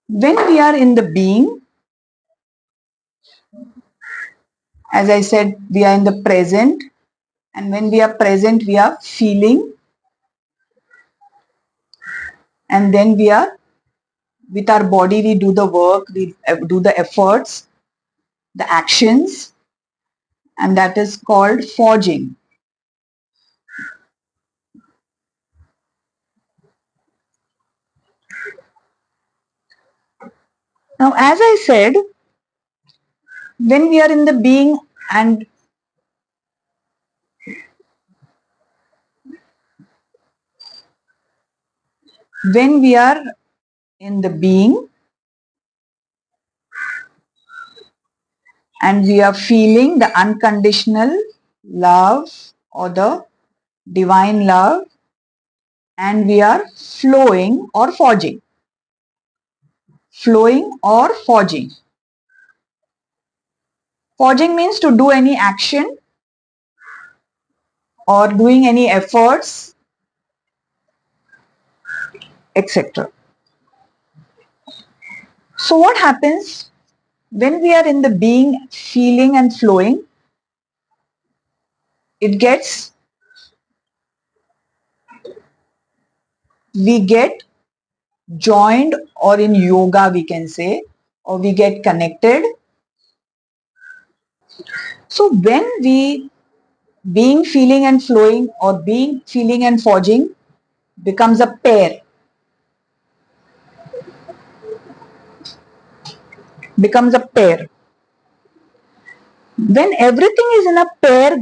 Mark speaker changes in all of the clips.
Speaker 1: When we are in the being, as I said, we are in the present, and when we are present, we are feeling, and then we are with our body, we do the work, we do the efforts, the actions, and that is called forging. Now, as I said, when we are in the being and when we are in the being and we are feeling the unconditional love or the divine love, and we are flowing or forging. Flowing or forging. Forging means to do any action or doing any efforts, etc. So, what happens when we are in the being, feeling, and flowing? It gets, we get joined, or in yoga, we can say, or we get connected. So, when we being, feeling, and flowing, or being, feeling, and forging becomes a pair, becomes a pair. When everything is in a pair,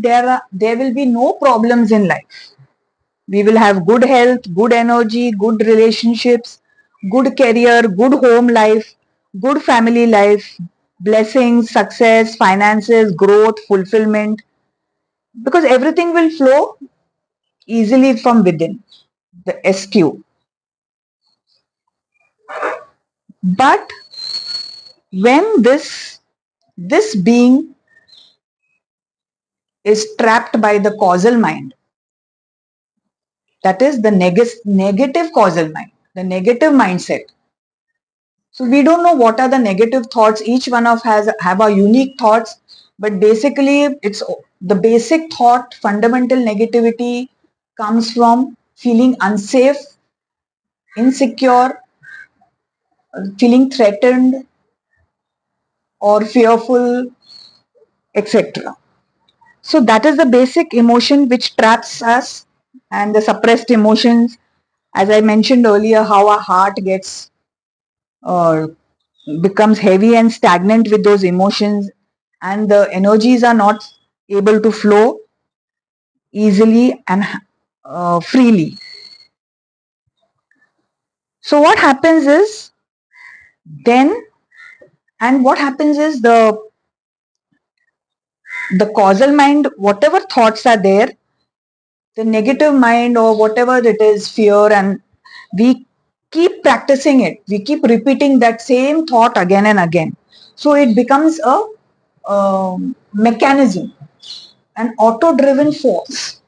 Speaker 1: there will be no problems in life. We will have good health, good energy, good relationships, good career, good home life, good family life, blessings, success, finances, growth, fulfillment, because everything will flow easily from within the SQ. But when this being is trapped by the causal mind, that is the negative causal mind, the negative mindset. So we don't know what are the negative thoughts. Each one of has have our unique thoughts, but basically it's the basic thought. Fundamental negativity comes from feeling unsafe, insecure, feeling threatened or fearful, etc. So that is the basic emotion which traps us, and the suppressed emotions. As I mentioned earlier, how our heart gets uh, becomes heavy and stagnant with those emotions, and the energies are not able to flow easily and freely. So what happens is then, and what happens is the causal mind, whatever thoughts are there, the negative mind or whatever it is, fear, and we keep practicing it, we keep repeating that same thought again and again. So it becomes a mechanism, an auto driven force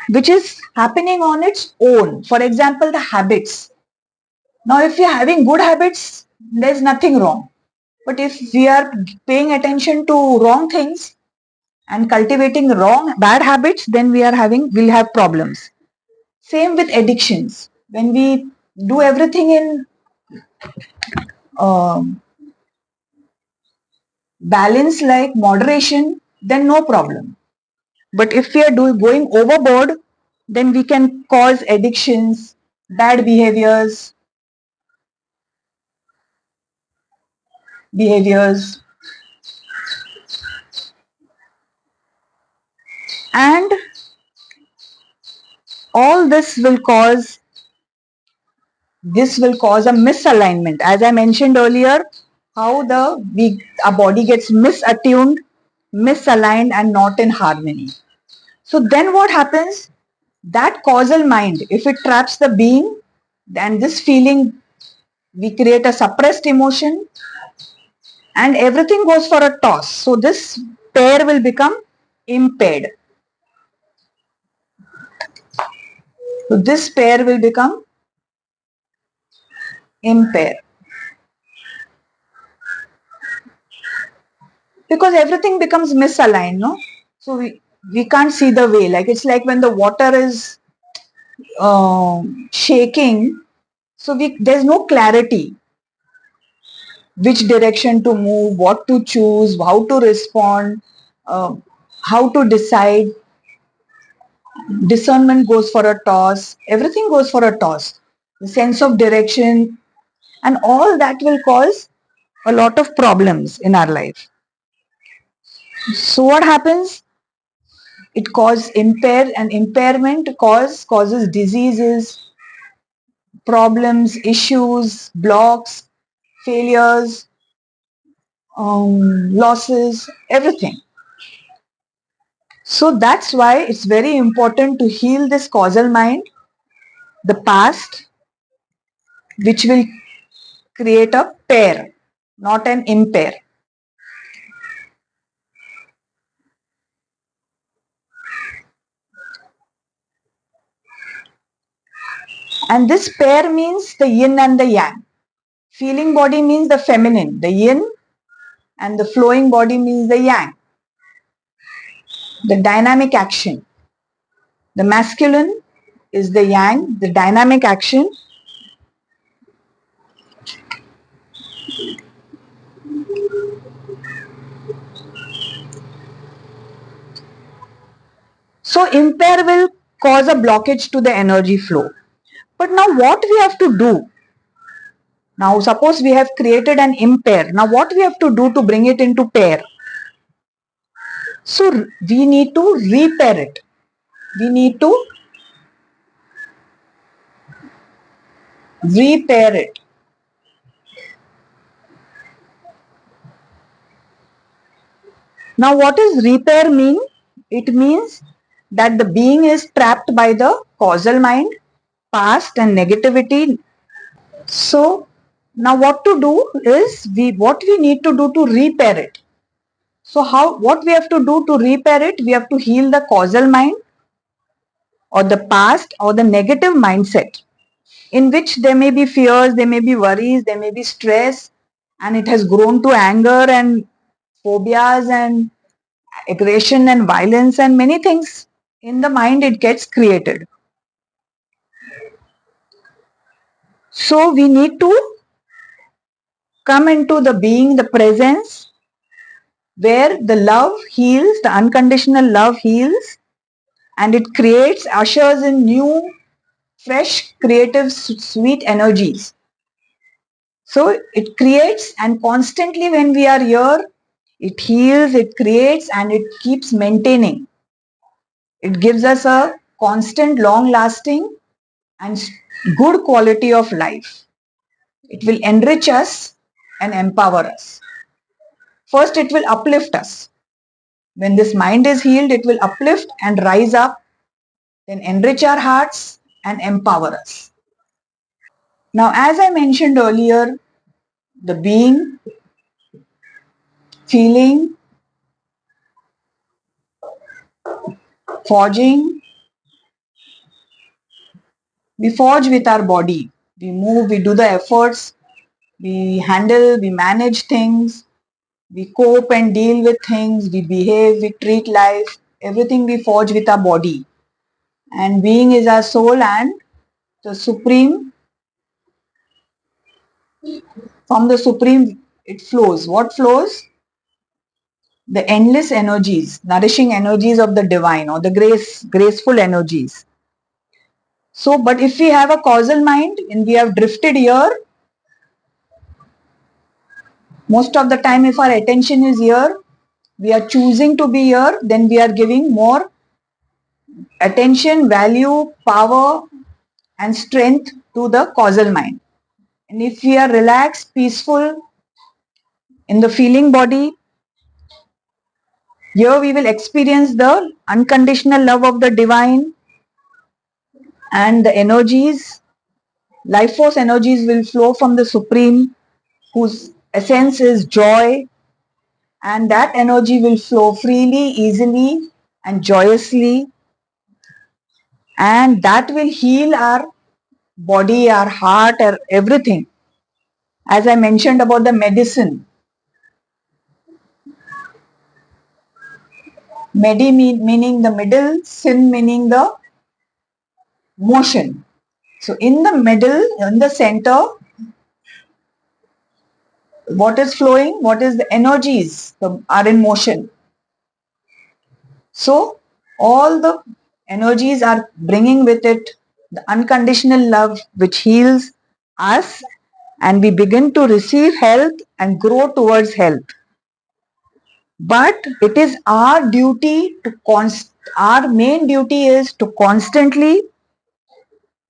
Speaker 1: which is happening on its own. For example, the habits. Now, if we are having good habits, there is nothing wrong. But if we are paying attention to wrong things and cultivating wrong, bad habits, then we'll have problems. Same with addictions. When we do everything in um balance, like moderation, then no problem. But if we are going overboard, then we can cause addictions, bad behaviors, and all this will cause a misalignment. As I mentioned earlier, how our body gets misattuned, misaligned, and not in harmony. So then what happens? That causal mind, if it traps the being, then this feeling, we create a suppressed emotion, and everything goes for a toss. So this pair will become impaired. So this pair will become impaired. because everything becomes misaligned, no? So we can't see the way. Like it's like when the water is shaking, so there's no clarity which direction to move, what to choose, how to respond, uh, how to decide. Discernment goes for a toss, everything goes for a toss. The sense of direction and all that will cause a lot of problems in our life. So what happens? It causes impairment causes diseases, problems, issues, blocks, failures, losses, everything. So that's why it's very important to heal this causal mind, the past, which will create a pair, not an impair. And this pair means the yin and the yang. Feeling body means the feminine, the yin, and the flowing body means the yang. The dynamic action. The masculine is the yang, the dynamic action. So impair will cause a blockage to the energy flow. But now what we have to do? Now suppose we have created an impair. Now what we have to do to bring it into pair? So we need to repair it. We need to repair it. Now what does repair mean? It means that the being is trapped by the causal mind, past and negativity. So now what to do is what we need to do to repair it. So what we have to do to repair it? We have to heal the causal mind or the past or the negative mindset in which there may be fears, there may be worries, there may be stress, and it has grown to anger and phobias and aggression and violence and many things in the mind it gets created. So we need to come into the being, the presence, where the love heals, the unconditional love heals, and it creates, ushers in new, fresh, creative, sweet energies. So it creates, and constantly when we are here, it heals, it creates, and it keeps maintaining. It gives us a constant, long lasting, and good quality of life. It will enrich us and empower us. First, it will uplift us. When this mind is healed, it will uplift and rise up, then enrich our hearts and empower us. Now, as I mentioned earlier, the being, feeling, forging, we forge with our body. We move, we do the efforts, we handle, we manage things, we cope and deal with things, we behave, we treat life, everything we forge with our body. And being is our soul and the supreme, from the supreme it flows. What flows? The endless energies, nourishing energies of the divine or the graceful energies. So, but if we have a causal mind and we have drifted here, most of the time if our attention is here, we are choosing to be here, then we are giving more attention, value, power and strength to the causal mind. And if we are relaxed, peaceful in the feeling body, here we will experience the unconditional love of the divine and the energies, life force energies will flow from the supreme whose essence is joy, and that energy will flow freely, easily and joyously, and that will heal our body, our heart, our everything. As I mentioned about the medicine, Medi meaning the middle, sim meaning the motion. So in the middle, in the center, what is flowing? What is the energies are in motion? So all the energies are bringing with it the unconditional love which heals us, and we begin to receive health and grow towards health. But it is our duty to our main duty is to constantly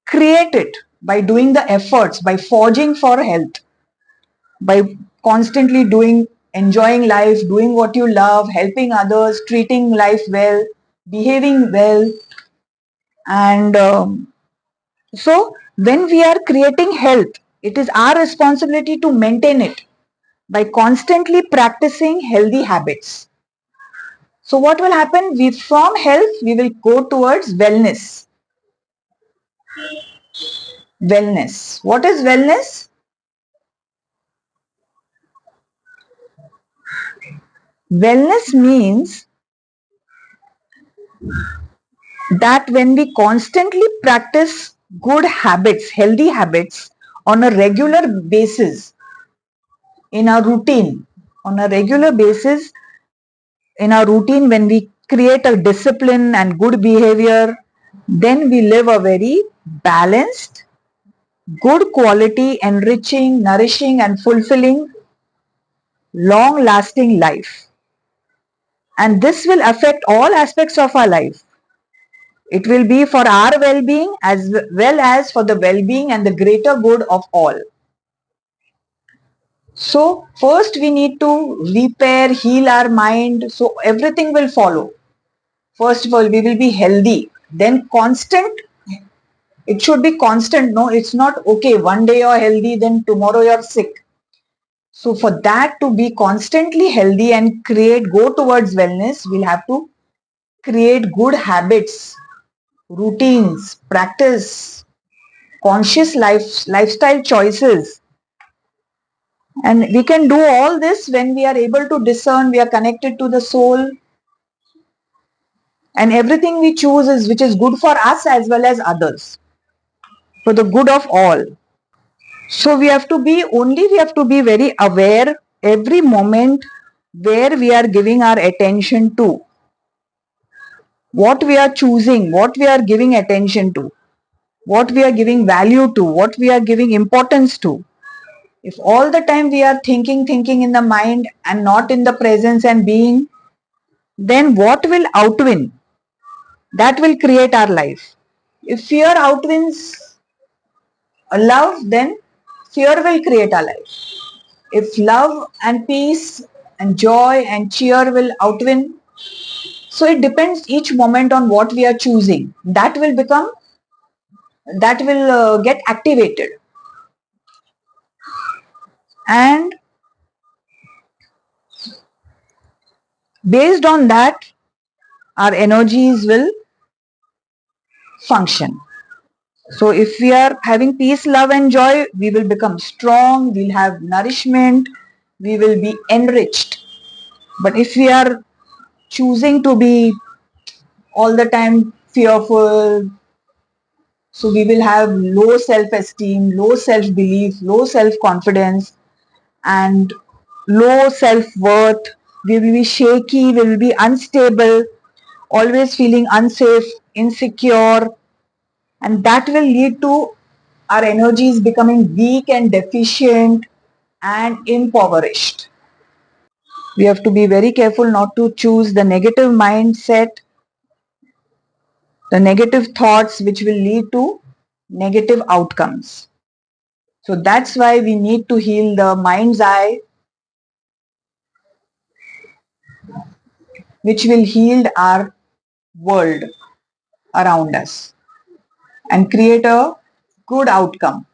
Speaker 1: create it by doing the efforts, by forging for health, by constantly doing, enjoying life, doing what you love, helping others, treating life well, behaving well. And so when we are creating health, it is our responsibility to maintain it by constantly practicing healthy habits. So what will happen? From health, we will go towards wellness. Wellness. What is wellness? Wellness means that when we constantly practice good habits, healthy habits on a regular basis in our routine, on a regular basis in our routine, when we create a discipline and good behavior, then we live a very balanced, good quality, enriching, nourishing, and fulfilling, long lasting life. And this will affect all aspects of our life. It will be for our well being as well as for the well being and the greater good of all. So, first we need to repair, heal our mind, so everything will follow. First of all, we will be healthy. Then, constant, it should be constant. No, it's not okay. One day you're healthy, then tomorrow you're sick. So, for that to be constantly healthy and go towards wellness, we'll have to create good habits, routines, practice, conscious lifestyle choices. And we can do all this when we are able to discern, we are connected to the soul, and everything we choose is which is good for us as well as others, for the good of all. So we have to be very aware every moment where we are giving our attention to, what we are choosing, what we are giving attention to, what we are giving value to, what we are giving importance to. If all the time we are thinking in the mind and not in the presence and being, then what will outwin? That will create our life. If fear outwins love, then fear will create our life. If love and peace and joy and cheer will outwin, so it depends each moment on what we are choosing. That will get activated. And based on that, our energies will function. So if we are having peace, love and joy, we will become strong, we'll have nourishment, we will be enriched. But if we are choosing to be all the time fearful, so we will have low self-esteem, low self-belief, low self-confidence, and low self-worth. We will be shaky, we will be unstable, always feeling unsafe, insecure, and that will lead to our energies becoming weak and deficient and impoverished. We have to be very careful not to choose the negative mindset, the negative thoughts which will lead to negative outcomes. So that's why we need to heal the mind's eye, which will heal our world around us and create a good outcome.